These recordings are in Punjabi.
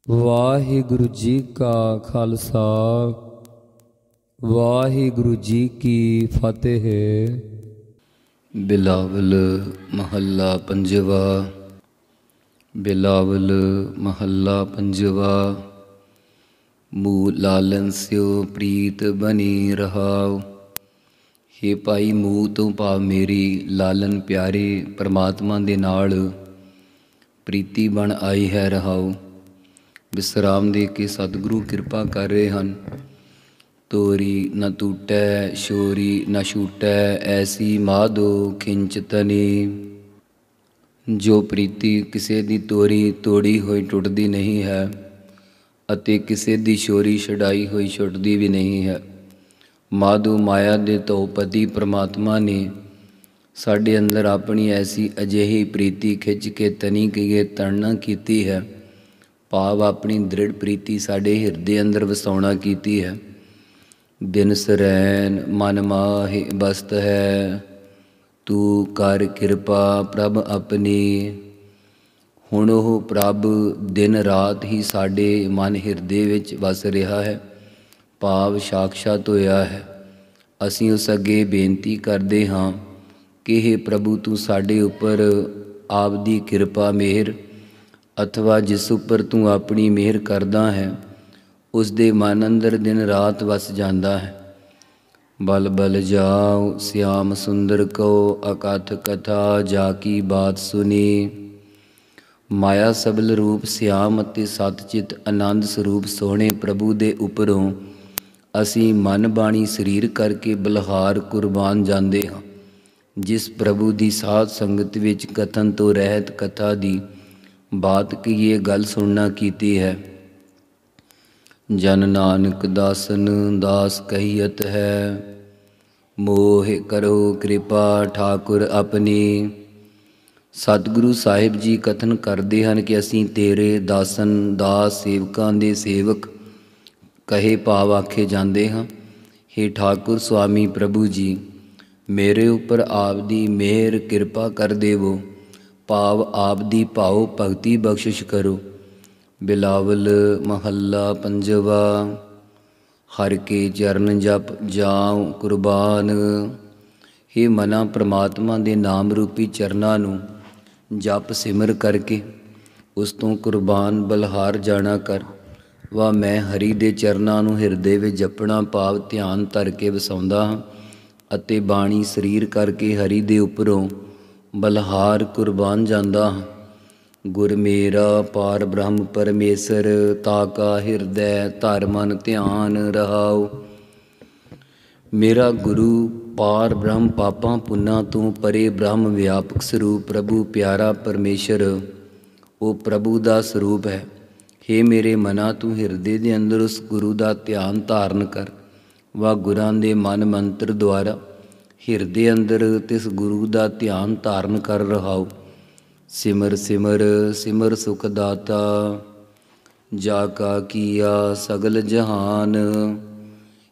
ਵਾਹਿਗੁਰੂ ਜੀ ਕਾ ਖਾਲਸਾ ਵਾਹਿਗੁਰੂ ਜੀ ਕੀ ਫਤਿਹ। ਬਿਲਾਵਲ ਮਹੱਲਾ ਪੰਜਵਾ। ਬਿਲਾਵਲ ਮਹੱਲਾ ਪੰਜਵਾ। ਮੂਹ ਲਾਲਨ ਸਿਓ ਪ੍ਰੀਤ ਬਣੀ ਰਹਾਉ। ਹੇ ਭਾਈ, ਮੂਹ ਤੋਂ ਭਾਵ ਮੇਰੀ ਲਾਲਨ ਪਿਆਰੇ ਪਰਮਾਤਮਾ ਦੇ ਨਾਲ ਪ੍ਰੀਤੀ ਬਣ ਆਈ ਹੈ ਰਹਾਉ। ਵਿਸਰਾਮ ਦੇ ਕੇ ਸਤਿਗੁਰੂ ਕਿਰਪਾ ਕਰ ਰਹੇ ਹਨ। ਤੋਰੀ ਨ ਟੂਟੈ ਸ਼ੋਰੀ ਨ ਛੂਟੈ, ਐਸੀ ਮਾਧੋ ਖਿੰਚ ਤਨੀ। ਜੋ ਪ੍ਰੀਤੀ ਕਿਸੇ ਦੀ ਤੋਰੀ ਤੋੜੀ ਹੋਈ ਟੁੱਟਦੀ ਨਹੀਂ ਹੈ ਅਤੇ ਕਿਸੇ ਦੀ ਸ਼ੋਰੀ ਛਡਾਈ ਹੋਈ ਛੁੱਟਦੀ ਵੀ ਨਹੀਂ ਹੈ। ਮਾਧੋ ਮਾਇਆ ਦੇ ਧੋਪਤੀ ਪ੍ਰਮਾਤਮਾ ਨੇ ਸਾਡੇ ਅੰਦਰ ਆਪਣੀ ਐਸੀ ਅਜਿਹੀ ਪ੍ਰੀਤੀ ਖਿੱਚ ਕੇ ਤਨੀ ਕਹੀਏ ਤਣਨਾ ਕੀਤੀ ਹੈ, ਭਾਵ ਆਪਣੀ ਦ੍ਰਿੜ ਪ੍ਰੀਤੀ ਸਾਡੇ ਹਿਰਦੇ ਅੰਦਰ ਵਸਾਉਣਾ ਕੀਤੀ ਹੈ। ਦਿਨ ਸਰੈਨ ਮਨ ਮਾਹਿ ਬਸਤ ਹੈ, ਤੂੰ ਕਰ ਕਿਰਪਾ ਪ੍ਰਭ ਆਪਣੀ। ਹੁਣ ਉਹ ਪ੍ਰਭ ਦਿਨ ਰਾਤ ਹੀ ਸਾਡੇ ਮਨ ਹਿਰਦੇ ਵਿੱਚ ਵਸ ਰਿਹਾ ਹੈ, ਭਾਵ ਸਾਖਸ਼ਾਤ ਹੋਇਆ ਹੈ। ਅਸੀਂ ਉਸ ਅੱਗੇ ਬੇਨਤੀ ਕਰਦੇ ਹਾਂ ਕਿ ਹੇ ਪ੍ਰਭੂ, ਤੂੰ ਸਾਡੇ ਉੱਪਰ ਆਪ ਦੀ ਕਿਰਪਾ ਮਿਹਰ ਅਥਵਾ ਜਿਸ ਉੱਪਰ ਤੂੰ ਆਪਣੀ ਮਿਹਰ ਕਰਦਾ ਹੈ ਉਸ ਦੇ ਮਨ ਅੰਦਰ ਦਿਨ ਰਾਤ ਵਸ ਜਾਂਦਾ ਹੈ। ਬਲ ਬਲ ਜਾਉ ਸਿਆਮ ਸੁੰਦਰ ਕੋ, ਅਕਥ ਕਥਾ ਜਾ ਕੀ ਬਾਤ ਸੁਣੀ। ਮਾਇਆ ਸਬਲ ਰੂਪ ਸਿਆਮ ਅਤੇ ਸਤਚਿਤ ਆਨੰਦ ਸਰੂਪ ਸੋਹਣੇ ਪ੍ਰਭੂ ਦੇ ਉੱਪਰੋਂ ਅਸੀਂ ਮਨ ਬਾਣੀ ਸਰੀਰ ਕਰਕੇ ਬਲਿਹਾਰ ਕੁਰਬਾਨ ਜਾਂਦੇ ਹਾਂ। ਜਿਸ ਪ੍ਰਭੂ ਦੀ ਸਾਧ ਸੰਗਤ ਵਿੱਚ ਕਥਨ ਤੋਂ ਰਹਿਤ ਕਥਾ ਦੀ ਬਾਤ ਕੀ ਇਹ ਗੱਲ ਸੁਣਨਾ ਕੀਤੀ ਹੈ। ਜਨ ਨਾਨਕ ਦਾਸਨ ਦਾਸ ਕਹੀਅਤ ਹੈ, ਮੋਹ ਕਰੋ ਕਿਰਪਾ ਠਾਕੁਰ ਆਪਣੀ। ਸਤਿਗੁਰੂ ਸਾਹਿਬ ਜੀ ਕਥਨ ਕਰਦੇ ਹਨ ਕਿ ਅਸੀਂ ਤੇਰੇ ਦਾਸਨ ਦਾਸ ਸੇਵਕਾਂ ਦੇ ਸੇਵਕ ਕਹੇ ਭਾਵ ਆਖੇ ਜਾਂਦੇ ਹਾਂ। ਹੇ ਠਾਕੁਰ ਸੁਆਮੀ ਪ੍ਰਭੂ ਜੀ, ਮੇਰੇ ਉੱਪਰ ਆਪ ਦੀ ਮਿਹਰ ਕਿਰਪਾ ਕਰ ਦੇਵੋ, ਭਾਵ ਆਪ ਦੀ ਭਾਉ ਭਗਤੀ ਬਖਸ਼ਿਸ਼ ਕਰੋ। ਬਿਲਾਵਲ ਮਹੱਲਾ ਪੰਜਵਾ। ਹਰਿ ਕੇ ਚਰਨ ਜਪ ਜਾਉ ਕੁਰਬਾਨ। ਹੇ ਮਨਾ, ਪ੍ਰਮਾਤਮਾ ਦੇ ਨਾਮ ਰੂਪੀ ਚਰਨਾਂ ਨੂੰ ਜਪ ਸਿਮਰ ਕਰਕੇ ਉਸ ਤੋਂ ਕੁਰਬਾਨ ਬਲਿਹਾਰ ਜਾਣਾ ਕਰ। ਵਾ ਮੈਂ ਹਰੀ ਦੇ ਚਰਨਾਂ ਨੂੰ ਹਿਰਦੇ ਵਿੱਚ ਜਪਣਾ ਭਾਵ ਧਿਆਨ ਧਰ ਕੇ ਵਸਾਉਂਦਾ ਹਾਂ ਅਤੇ ਬਾਣੀ ਸਰੀਰ ਕਰਕੇ ਹਰੀ ਦੇ ਉੱਪਰੋਂ ਬਲਿਹਾਰ ਕੁਰਬਾਨ ਜਾਂਦਾ ਹਾਂ। ਗੁਰ ਮੇਰਾ ਪਾਰ ਬ੍ਰਹਮ ਪਰਮੇਸ਼ਰ, ਤਾਕਾ ਹਿਰਦੈ ਧਰ ਮਨ ਧਿਆਨ ਰਹਾਉ। ਮੇਰਾ ਗੁਰੂ ਪਾਰ ਬ੍ਰਹਮ ਪਾਪਾਂ ਪੁੰਨਾਂ ਤੋਂ ਪਰੇ ਬ੍ਰਹਮ ਵਿਆਪਕ ਸਰੂਪ ਪ੍ਰਭੂ ਪਿਆਰਾ ਪਰਮੇਸ਼ਰ ਉਹ ਪ੍ਰਭੂ ਦਾ ਸਰੂਪ ਹੈ। ਹੇ ਮੇਰੇ ਮਨਾ, ਤੂੰ ਹਿਰਦੇ ਦੇ ਅੰਦਰ ਉਸ ਗੁਰੂ ਦਾ ਧਿਆਨ ਧਾਰਨ ਕਰ। ਵਾ ਗੁਰਾਂ ਦੇ ਮਨ ਮੰਤਰ ਦੁਆਰਾ ਹਿਰਦੇ ਅੰਦਰ ਤਿਸ ਗੁਰੂ ਦਾ ਧਿਆਨ ਧਾਰਨ ਕਰ ਰਹਾਉ। ਸਿਮਰ ਸਿਮਰ ਸਿਮਰ ਸੁਖ ਦਾਤਾ, ਜਾ ਕਾ ਕੀਆ ਸਗਲ ਜਹਾਨ।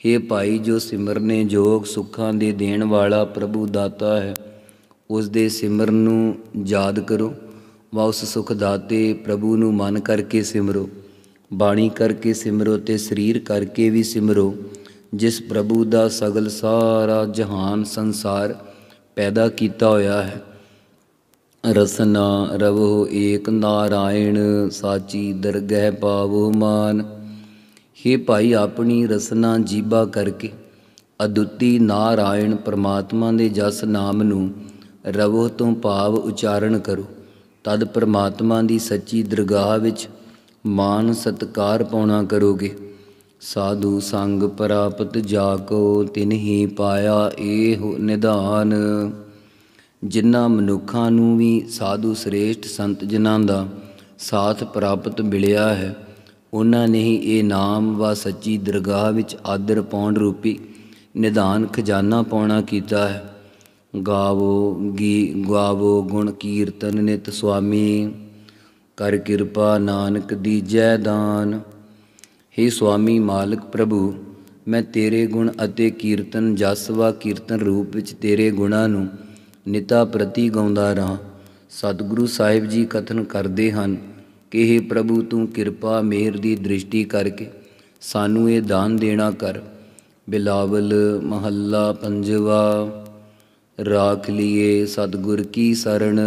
ਹੇ ਭਾਈ, ਜੋ ਸਿਮਰਨੇ ਯੋਗ ਸੁੱਖਾਂ ਦੇ ਦੇਣ ਵਾਲਾ ਪ੍ਰਭੂ ਦਾਤਾ ਹੈ, ਉਸ ਦੇ ਸਿਮਰਨ ਨੂੰ ਯਾਦ ਕਰੋ। ਵਾ ਉਸ ਸੁਖ ਦਾਤੇ ਪ੍ਰਭੂ ਨੂੰ ਮਨ ਕਰਕੇ ਸਿਮਰੋ, ਬਾਣੀ ਕਰਕੇ ਸਿਮਰੋ ਅਤੇ ਸਰੀਰ ਕਰਕੇ ਵੀ ਸਿਮਰੋ। ਜਿਸ ਪ੍ਰਭੂ ਦਾ ਸਗਲ ਸਾਰਾ ਜਹਾਨ ਸੰਸਾਰ ਪੈਦਾ ਕੀਤਾ ਹੋਇਆ ਹੈ। ਰਸਨਾ ਰਵੋ ਏਕ ਨਾਰਾਇਣ, ਸਾਚੀ ਦਰਗਹਿ ਪਾਵੋ ਮਾਨ। ਹੇ ਭਾਈ, ਆਪਣੀ ਰਸਨਾ ਜੀਭਾ ਕਰਕੇ ਅਦੁੱਤੀ ਨਾਰਾਇਣ ਪਰਮਾਤਮਾ ਦੇ ਜਸ ਨਾਮ ਨੂੰ ਰਵੋ ਤੋਂ ਭਾਵ ਉਚਾਰਨ ਕਰੋ। ਤਦ ਪਰਮਾਤਮਾ ਦੀ ਸੱਚੀ ਦਰਗਾਹ ਵਿੱਚ ਮਾਨ ਸਤਿਕਾਰ ਪਾਉਣਾ ਕਰੋਗੇ। ਸਾਧੂ ਸੰਗ ਪ੍ਰਾਪਤ ਜਾ ਕੋ, ਤਿਨ ਹੀ ਪਾਇਆ ਇਹੋ ਨਿਧਾਨ। ਜਿਨ੍ਹਾਂ ਮਨੁੱਖਾਂ ਨੂੰ ਵੀ ਸਾਧੂ ਸ੍ਰੇਸ਼ਟ ਸੰਤ ਜਨਾਂ ਦਾ ਸਾਥ ਪ੍ਰਾਪਤ ਮਿਲਿਆ ਹੈ, ਉਹਨਾਂ ਨੇ ਹੀ ਇਹ ਨਾਮ ਵਾ ਸੱਚੀ ਦਰਗਾਹ ਵਿੱਚ ਆਦਰ ਪਾਉਣ ਰੂਪੀ ਨਿਧਾਨ ਖਜ਼ਾਨਾ ਪਾਉਣਾ ਕੀਤਾ ਹੈ। ਗਾਵੋ ਗੁਣ ਕੀਰਤਨ ਨਿਤ ਸੁਆਮੀ, ਕਰ ਕਿਰਪਾ ਨਾਨਕ ਦੀਜੈ ਦਾਨ। ਹੇ ਸੁਆਮੀ ਮਾਲਕ ਪ੍ਰਭੂ, ਮੈਂ ਤੇਰੇ ਗੁਣ ਅਤੇ ਕੀਰਤਨ ਜਸ ਵਾ ਕੀਰਤਨ ਰੂਪ ਵਿੱਚ ਤੇਰੇ ਗੁਣਾਂ ਨੂੰ ਨਿਤਾ ਪ੍ਰਤੀ ਗਾਉਂਦਾ ਰਹਾਂ। ਸਤਿਗੁਰੂ ਸਾਹਿਬ ਜੀ ਕਥਨ ਕਰਦੇ ਹਨ ਕਿ ਹੇ ਪ੍ਰਭੂ ਤੂੰ ਕਿਰਪਾ ਮਿਹਰ ਦੀ ਦ੍ਰਿਸ਼ਟੀ ਕਰਕੇ ਸਾਨੂੰ ਇਹ ਦਾਨ ਦੇਣਾ ਕਰ। ਬਿਲਾਵਲ ਮਹੱਲਾ ਪੰਜਵਾ। ਰਾਖ ਲੀਏ ਸਤਿਗੁਰ ਕੀ ਸਰਣ।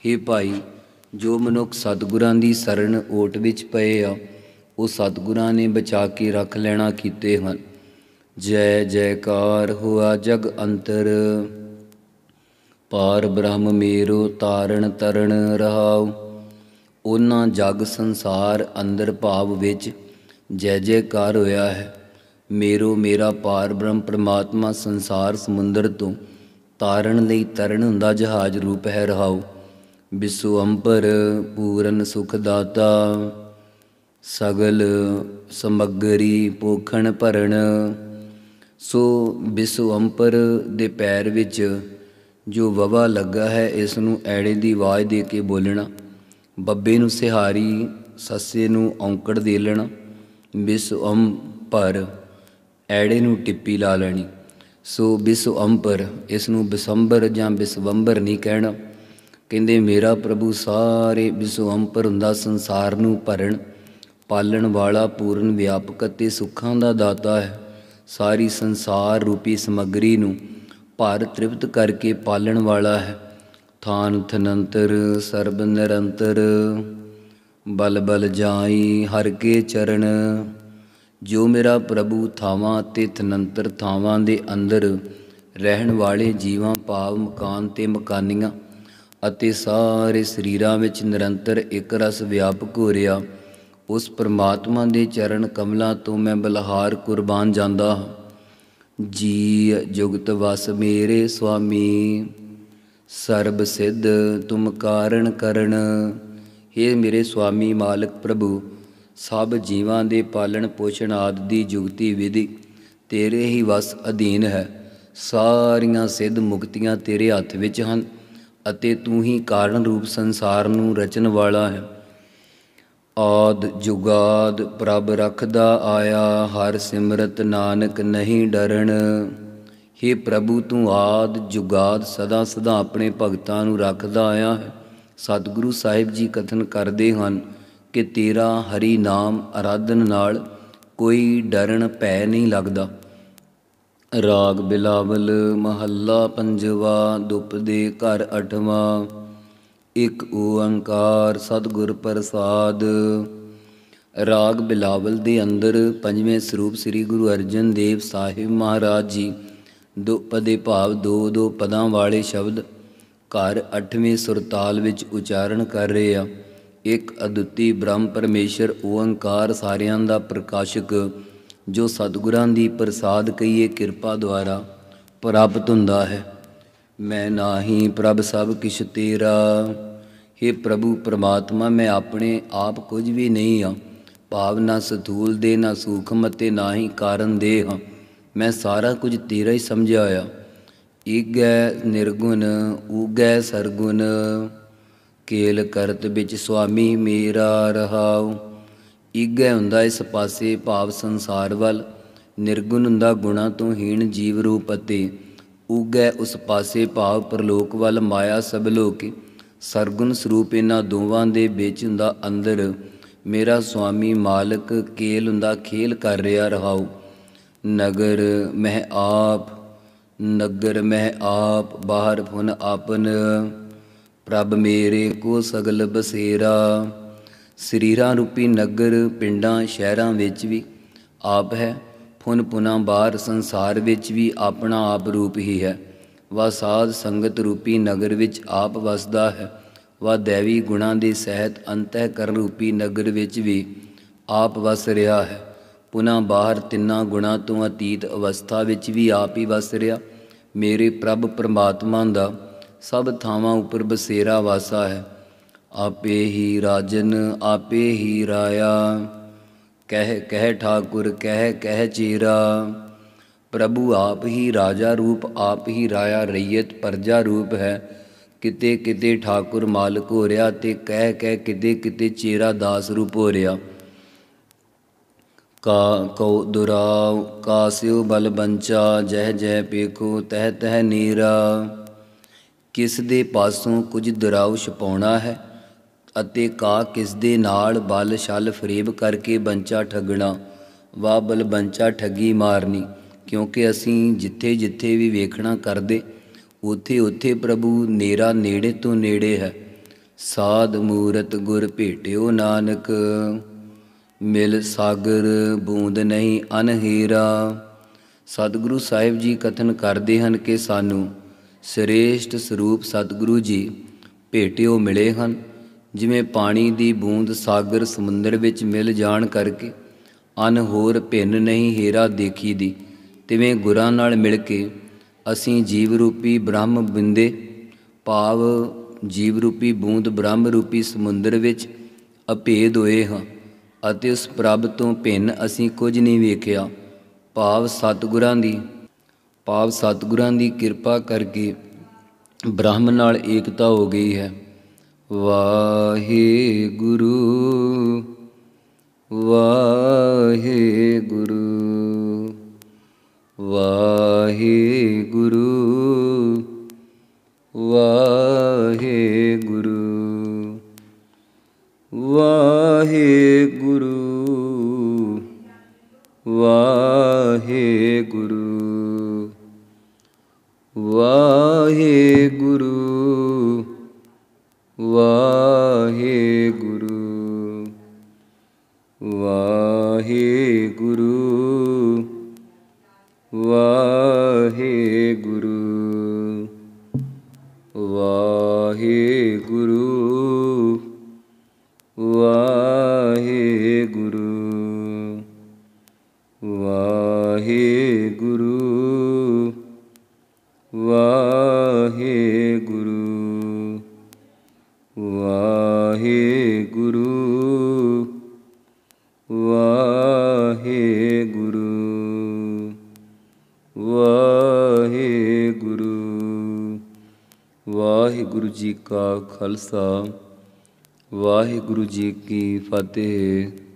ਹੇ ਭਾਈ, ਜੋ ਮਨੁੱਖ ਸਤਿਗੁਰਾਂ ਦੀ ਸਰਣ ਓਟ ਵਿੱਚ ਪਏ ਆ, ਉਹ ਸਤਿਗੁਰਾਂ ਨੇ ਬਚਾ ਕੇ ਰੱਖ ਲੈਣਾ ਕੀਤੇ ਹਨ। ਜੈ ਜੈਕਾਰ ਹੋਆ ਜਗ ਅੰਤਰ, ਪਾਰ ਬ੍ਰਹਮ ਮੇਰੋ ਤਾਰਨ ਤਰਣ ਰਹਾਉ। ਉਹਨਾਂ ਜਗ ਸੰਸਾਰ ਅੰਦਰ ਭਾਵ ਵਿੱਚ ਜੈ ਜੈਕਾਰ ਹੋਇਆ ਹੈ। ਮੇਰਾ ਪਾਰ ਬ੍ਰਹਮ ਪਰਮਾਤਮਾ ਸੰਸਾਰ ਸਮੁੰਦਰ ਤੋਂ ਤਾਰਨ ਲਈ ਤਰਨ ਹੁੰਦਾ ਜਹਾਜ਼ ਰੂਪ ਹੈ ਰਹਾਉ। ਵਿਸੁਅੰਪਰ ਪੂਰਨ ਸੁਖ ਦਾਤਾ, ਸਗਲ ਸਮੱਗਰੀ ਪੋਖਣ ਭਰਨ। ਸੋ ਵਿਸੁਅੰਪਰ ਦੇ ਪੈਰ ਵਿੱਚ ਜੋ ਵਵਾ ਲੱਗਾ ਹੈ, ਇਸ ਨੂੰ ਐੜੇ ਦੀ ਆਵਾਜ਼ ਦੇ ਕੇ ਬੋਲਣਾ। ਬੱਬੇ ਨੂੰ ਸਿਹਾਰੀ, ਸੱਸੇ ਨੂੰ ਔਂਕੜ ਦੇ ਲੈਣਾ। ਵਿਸੁਅੰਪਰ, ਐੜੇ ਨੂੰ ਟਿੱਪੀ ਲਾ ਲੈਣੀ। ਸੋ ਵਿਸੁਅੰਪਰ, ਇਸ ਨੂੰ ਬਿਸੰਬਰ ਜਾਂ ਬਿਸਵੰਬਰ ਨਹੀਂ ਕਹਿਣਾ। ਕਹਿੰਦੇ ਮੇਰਾ ਪ੍ਰਭੂ ਸਾਰੇ ਵਿਸੁਅੰਪਰ ਹੁੰਦਾ, ਸੰਸਾਰ ਨੂੰ ਭਰਨ ਪਾਲਣ ਵਾਲਾ, ਪੂਰਨ ਵਿਆਪਕ ਅਤੇ ਸੁੱਖਾਂ ਦਾ ਦਾਤਾ ਹੈ। ਸਾਰੀ ਸੰਸਾਰ ਰੂਪੀ ਸਮੱਗਰੀ ਨੂੰ ਭਰ ਤ੍ਰਿਪਤ ਕਰਕੇ ਪਾਲਣ ਵਾਲਾ ਹੈ। ਥਾਨ ਥਨੰਤਰ ਸਰਬ ਨਿਰੰਤਰ, ਬਲ ਬਲ ਜਾਈ ਹਰ ਕੇ ਚਰਨ। ਜੋ ਮੇਰਾ ਪ੍ਰਭੂ ਥਾਵਾਂ ਅਤੇ ਥਨੰਤਰ ਥਾਵਾਂ ਦੇ ਅੰਦਰ ਰਹਿਣ ਵਾਲੇ ਜੀਵਾਂ ਭਾਵ ਮਕਾਨ ਤੇ ਮਕਾਨੀਆਂ ਅਤੇ ਸਾਰੇ ਸਰੀਰਾਂ ਵਿੱਚ ਨਿਰੰਤਰ ਇੱਕ ਰਸ ਵਿਆਪਕ ਹੋ ਰਿਹਾ, ਉਸ ਪਰਮਾਤਮਾ ਦੇ ਚਰਨ ਕਮਲਾਂ ਤੋਂ ਮੈਂ ਬਲਹਾਰ ਕੁਰਬਾਨ ਜਾਂਦਾ ਹਾਂ। ਜੀ ਜੁਗਤ ਵਸ ਮੇਰੇ ਸੁਆਮੀ, ਸਰਬ ਸਿੱਧ ਤੁਮ ਕਾਰਨ ਕਰਨ। ਹੇ ਮੇਰੇ ਸੁਆਮੀ ਮਾਲਕ ਪ੍ਰਭੂ, ਸਭ ਜੀਵਾਂ ਦੇ ਪਾਲਣ ਪੋਸ਼ਣ ਆਦਿ ਦੀ ਜੁਗਤੀ ਵਿਧੀ ਤੇਰੇ ਹੀ ਵਸ ਅਧੀਨ ਹੈ। ਸਾਰੀਆਂ ਸਿੱਧ ਮੁਕਤੀਆਂ ਤੇਰੇ ਹੱਥ ਵਿੱਚ ਹਨ ਅਤੇ ਤੂੰ ਹੀ ਕਾਰਨ ਰੂਪ ਸੰਸਾਰ ਨੂੰ ਰਚਣ ਵਾਲਾ ਹੈ। ਆਦ ਜੁਗਾਦ ਪ੍ਰਭ ਰੱਖਦਾ ਆਇਆ, ਹਰ ਸਿਮਰਤ ਨਾਨਕ ਨਹੀਂ ਡਰਨ। ਹੇ ਪ੍ਰਭੂ, ਤੂੰ ਆਦ ਜੁਗਾਦ ਸਦਾ ਸਦਾ ਆਪਣੇ ਭਗਤਾਂ ਨੂੰ ਰੱਖਦਾ ਆਇਆ ਹੈ। ਸਤਿਗੁਰੂ ਸਾਹਿਬ ਜੀ ਕਥਨ ਕਰਦੇ ਹਨ ਕਿ ਤੇਰਾ ਹਰੀ ਨਾਮ ਆਰਾਧਨ ਨਾਲ ਕੋਈ ਡਰਨ ਭੈ ਨਹੀਂ ਲੱਗਦਾ। ਰਾਗ ਬਿਲਾਵਲ ਮਹੱਲਾ ਪੰਜਵਾ। ਦੁਪ ਦੇ ਘਰ ਅਠਵਾਂ। ਇੱਕ ਓੰਕਾਰ ਸਤਿਗੁਰ ਪ੍ਰਸਾਦ। ਰਾਗ ਬਿਲਾਵਲ ਦੇ ਅੰਦਰ ਪੰਜਵੇਂ ਸਰੂਪ ਸ੍ਰੀ ਗੁਰੂ ਅਰਜਨ ਦੇਵ ਸਾਹਿਬ ਮਹਾਰਾਜ ਜੀ ਦੁਪਦੇ ਭਾਵ ਦੋ ਦੋ ਪਦਾਂ ਵਾਲੇ ਸ਼ਬਦ ਘਰ ਅੱਠਵੇਂ ਸੁਰਤਾਲ ਵਿੱਚ ਉਚਾਰਨ ਕਰ ਰਹੇ ਆ। ਇੱਕ ਅਦੁੱਤੀ ਬ੍ਰਹਮ ਪਰਮੇਸ਼ਰ ਓੰਕਾਰ ਸਾਰਿਆਂ ਦਾ ਪ੍ਰਕਾਸ਼ਕ, ਜੋ ਸਤਿਗੁਰਾਂ ਦੀ ਪ੍ਰਸਾਦ ਕਹੀਏ ਕਿਰਪਾ ਦੁਆਰਾ ਪ੍ਰਾਪਤ ਹੁੰਦਾ ਹੈ। ਮੈਂ ਨਾਹੀਂ ਪ੍ਰਭ ਸਭ ਕਿਛ ਤੇਰਾ। ਹੇ ਪ੍ਰਭੂ ਪਰਮਾਤਮਾ, ਮੈਂ ਆਪਣੇ ਆਪ ਕੁਝ ਵੀ ਨਹੀਂ ਹਾਂ, ਭਾਵ ਨਾ ਸਥੂਲ ਦੇ, ਨਾ ਸੂਖਮ ਅਤੇ ਨਾ ਹੀ ਕਾਰਨ ਦੇ ਹਾਂ। ਮੈਂ ਸਾਰਾ ਕੁਝ ਤੇਰਾ ਹੀ ਸਮਝਿਆ ਹੋਇਆ। ਈਗੈ ਨਿਰਗੁਣ ਊਗੈ ਸਰਗੁਣ, ਕੇਲ ਕਰਤ ਵਿੱਚ ਸੁਆਮੀ ਮੇਰਾ ਰਹਾਉ। ਈਗੈ ਹੁੰਦਾ ਇਸ ਪਾਸੇ ਭਾਵ ਸੰਸਾਰ ਵੱਲ, ਨਿਰਗੁਣ ਹੁੰਦਾ ਗੁਣਾਂ ਤੋਂ ਹੀਣ ਜੀਵ ਰੂਪ ਅਤੇ ਊਗੈ ਉਸ ਪਾਸੇ ਭਾਵ ਪ੍ਰਲੋਕ ਵੱਲ ਮਾਇਆ ਸਭ ਲੋਕ। ਸਰਗੁਣ ਸਰੂਪ ਇਹਨਾਂ ਦੋਵਾਂ ਦੇ ਵਿੱਚ ਹੁੰਦਾ ਅੰਦਰ ਮੇਰਾ ਸੁਆਮੀ ਮਾਲਕ। ਕੇਲ ਹੁੰਦਾ ਖੇਲ ਕਰ ਰਿਹਾ ਰਹਾਉ। ਨਗਰ ਮਹਿ ਆਪ, ਨਗਰ ਮਹਿ ਆਪ, ਬਾਹਰ ਫੁਨ ਆਪਨ, ਪ੍ਰਭ ਮੇਰੇ ਕੋ ਸਗਲ ਬਸੇਰਾ। ਸਰੀਰਾਂ ਰੂਪੀ ਨਗਰ ਪਿੰਡਾਂ ਸ਼ਹਿਰਾਂ ਵਿੱਚ ਵੀ ਆਪ ਹੈ, ਫੁਨ ਪੁਨਾ ਬਾਹਰ ਸੰਸਾਰ ਵਿੱਚ ਵੀ ਆਪਣਾ ਆਪ ਰੂਪ ਹੀ ਹੈ। ਵਹ ਸਾਧ ਸੰਗਤ ਰੂਪੀ ਨਗਰ ਵਿੱਚ ਆਪ ਵਸਦਾ ਹੈ। ਵਹ ਦੈਵੀ ਗੁਣਾਂ ਦੇ ਸਹਿਤ ਅੰਤਹਿਕਰਨ ਰੂਪੀ ਨਗਰ ਵਿੱਚ ਵੀ ਆਪ ਵਸ ਰਿਹਾ ਹੈ। ਪੁਨ੍ਹਾਂ ਬਾਹਰ ਤਿੰਨਾਂ ਗੁਣਾਂ ਤੋਂ ਅਤੀਤ ਅਵਸਥਾ ਵਿੱਚ ਵੀ ਆਪ ਹੀ ਵਸ ਰਿਹਾ। ਮੇਰੇ ਪ੍ਰਭ ਪਰਮਾਤਮਾ ਦਾ ਸਭ ਥਾਵਾਂ ਉੱਪਰ ਬਸੇਰਾ ਵਾਸਾ ਹੈ। ਆਪੇ ਹੀ ਰਾਜਨ ਆਪੇ ਹੀ ਰਾਇਆ, ਕਹਿ ਕਹਿ ਠਾਕੁਰ ਕਹਿ ਕਹਿ ਚੇਰਾ। ਪ੍ਰਭੂ ਆਪ ਹੀ ਰਾਜਾ ਰੂਪ, ਆਪ ਹੀ ਰਾਇਆ ਰਈਅਤ ਪ੍ਰਜਾ ਰੂਪ ਹੈ। ਕਿਤੇ ਕਿਤੇ ਠਾਕੁਰ ਮਾਲਕ ਹੋ ਰਿਹਾ ਅਤੇ ਕਹਿ ਕਹਿ ਕਿਤੇ ਕਿਤੇ ਚੇਰਾ ਦਾਸ ਰੂਪ ਹੋ ਰਿਹਾ। ਕਉ ਦੁਰਾਉ ਕਾਸਿਓ ਬਲ ਬੰਚਾ, ਜਹ ਜਹ ਪੇਖੋ ਤਹ ਤਹ ਨੀਰਾ। ਕਿਸ ਦੇ ਪਾਸੋਂ ਕੁਝ ਦੁਰਾਉ ਛਪਾਉਣਾ ਹੈ ਅਤੇ ਕਾ ਕਿਸ ਦੇ ਨਾਲ ਬਲ ਛਲ ਫਰੇਬ ਕਰਕੇ ਬੰਚਾ ਠੱਗਣਾ ਵਾ ਬਲ ਬੰਚਾ ਠੱਗੀ ਮਾਰਨੀ। ਕਿਉਂਕਿ ਅਸੀਂ ਜਿੱਥੇ ਜਿੱਥੇ ਵੀ ਵੇਖਣਾ ਕਰਦੇ ਉੱਥੇ ਉੱਥੇ ਪ੍ਰਭੂ ਨੇਰਾ ਨੇੜੇ ਤੋਂ ਨੇੜੇ ਹੈ। ਸਾਧ ਮੂਰਤ ਗੁਰ ਭੇਟਿਓ ਨਾਨਕ, ਮਿਲ ਸਾਗਰ ਬੂੰਦ ਨਹੀਂ ਅਨਹੇਰਾ। ਸਤਿਗੁਰੂ ਸਾਹਿਬ ਜੀ ਕਥਨ ਕਰਦੇ ਹਨ ਕਿ ਸਾਨੂੰ ਸ੍ਰੇਸ਼ਟ ਸਰੂਪ ਸਤਿਗੁਰੂ ਜੀ ਭੇਟਿਓ ਮਿਲੇ ਹਨ। ਜਿਵੇਂ ਪਾਣੀ ਦੀ ਬੂੰਦ ਸਾਗਰ ਸਮੁੰਦਰ ਵਿੱਚ ਮਿਲ ਜਾਣ ਕਰਕੇ ਅਨਹੋਰ ਭਿੰਨ ਨਹੀਂ ਹੀਰਾ ਦੇਖੀ ਦੀ, ਤਿਵੇਂ ਗੁਰਾਂ ਨਾਲ ਮਿਲ ਕੇ ਅਸੀਂ ਜੀਵ ਰੂਪੀ ਬ੍ਰਹਮ ਬਿੰਦੇ ਭਾਵ ਜੀਵ ਰੂਪੀ ਬੂੰਦ ਬ੍ਰਹਮ ਰੂਪੀ ਸਮੁੰਦਰ ਵਿੱਚ ਅਭੇਦ ਹੋਏ ਹਾਂ ਅਤੇ ਉਸ ਪ੍ਰਭ ਤੋਂ ਭਿੰਨ ਅਸੀਂ ਕੁਝ ਨਹੀਂ ਵੇਖਿਆ। ਭਾਵ ਸਤਿਗੁਰਾਂ ਦੀ ਕਿਰਪਾ ਕਰਕੇ ਬ੍ਰਹਮ ਨਾਲ ਏਕਤਾ ਹੋ ਗਈ ਹੈ। ਵਾਹਿਗੁਰੂ ਵਾਹਿਗੁਰੂ ਵਾਹਿਗੁਰੂ ਵਾਹਿਗੁਰੂ ਵਾਹਿਗੁਰੂ ਵਾਹਿਗੁਰੂ ਵਾਹਿਗੁਰੂ ਵਾਹਿਗੁਰੂ ਵਾਹਿਗੁਰੂ ਵਾਹਿਗੁਰੂ ਵਾਹਿਗੁਰੂ ਵਾਹਿਗੁਰੂ ਵਾਹਿਗੁਰੂ ਵਾਹਿਗੁਰੂ ਵਾਹਿਗੁਰੂ ਵਾਹਿਗੁਰੂ ਵਾਹਿਗੁਰੂ। ਵਾਹਿਗੁਰੂ ਜੀ ਕਾ ਖਾਲਸਾ, ਵਾਹਿਗੁਰੂ ਜੀ ਕੀ ਫਤਿਹ।